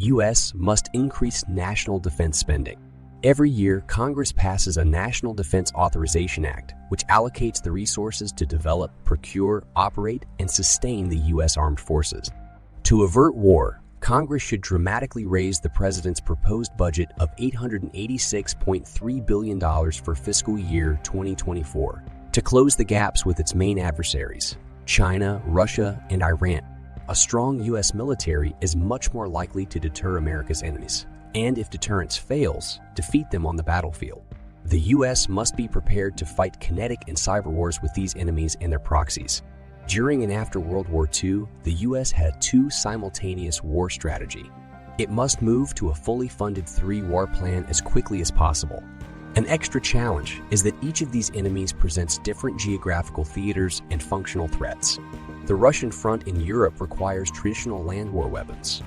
U.S. must increase national defense spending. Every year, Congress passes a National Defense Authorization Act, which allocates the resources to develop, procure, operate, and sustain the U.S. armed forces. To avert war, Congress should dramatically raise the president's proposed budget of $886.3 billion for fiscal year 2024 to close the gaps with its main adversaries, China, Russia, and Iran. A strong U.S. military is much more likely to deter America's enemies, and if deterrence fails, defeat them on the battlefield. The U.S. must be prepared to fight kinetic and cyber wars with these enemies and their proxies. During and after World War II, the U.S. had a two-simultaneous-war strategy. It must move to a fully funded three-war plan as quickly as possible. An extra challenge is that each of these enemies presents different geographical theaters and functional threats. The Russian front in Europe requires traditional land war weapons.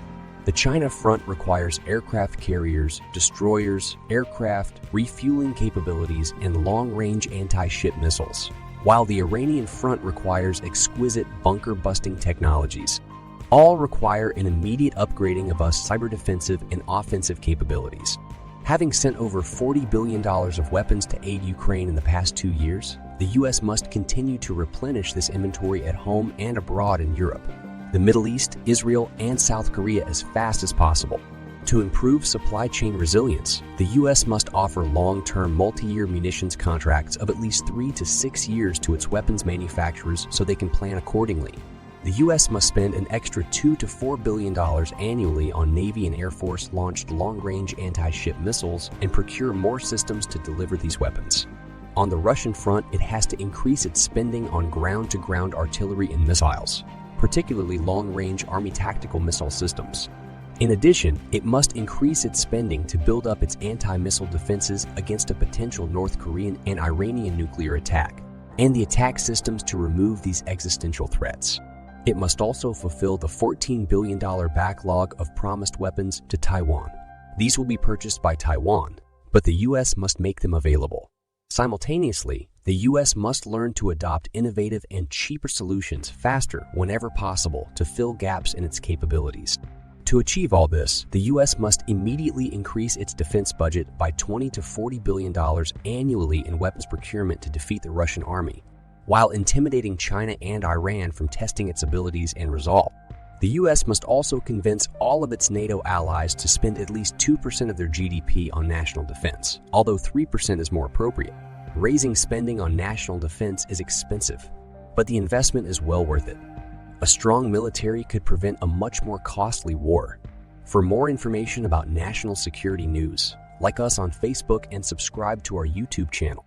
The China front requires aircraft carriers, destroyers, aircraft, refueling capabilities, and long-range anti-ship missiles, while the Iranian front requires exquisite bunker-busting technologies. All require an immediate upgrading of us cyber-defensive and offensive capabilities. Having sent over $40 billion of weapons to aid Ukraine in the past 2 years, the U.S. must continue to replenish this inventory at home and abroad in Europe, the Middle East, Israel, and South Korea as fast as possible. To improve supply chain resilience, the U.S. must offer long-term multi-year munitions contracts of at least 3 to 6 years to its weapons manufacturers so they can plan accordingly. The U.S. must spend an extra $2 to $4 billion annually on Navy and Air Force launched long-range anti-ship missiles and procure more systems to deliver these weapons. On the Russian front, it has to increase its spending on ground-to-ground artillery and missiles, particularly long-range Army tactical missile systems. In addition, it must increase its spending to build up its anti-missile defenses against a potential North Korean and Iranian nuclear attack, and the attack systems to remove these existential threats. It must also fulfill the $14 billion backlog of promised weapons to Taiwan. These will be purchased by Taiwan, but the U.S. must make them available. Simultaneously, the U.S. must learn to adopt innovative and cheaper solutions faster whenever possible to fill gaps in its capabilities. To achieve all this, the U.S. must immediately increase its defense budget by $20 to $40 billion annually in weapons procurement to defeat the Russian army, while intimidating China and Iran from testing its abilities and resolve. The U.S. must also convince all of its NATO allies to spend at least 2% of their GDP on national defense, although 3% is more appropriate. Raising spending on national defense is expensive, but the investment is well worth it. A strong military could prevent a much more costly war. For more information about national security news, like us on Facebook and subscribe to our YouTube channel.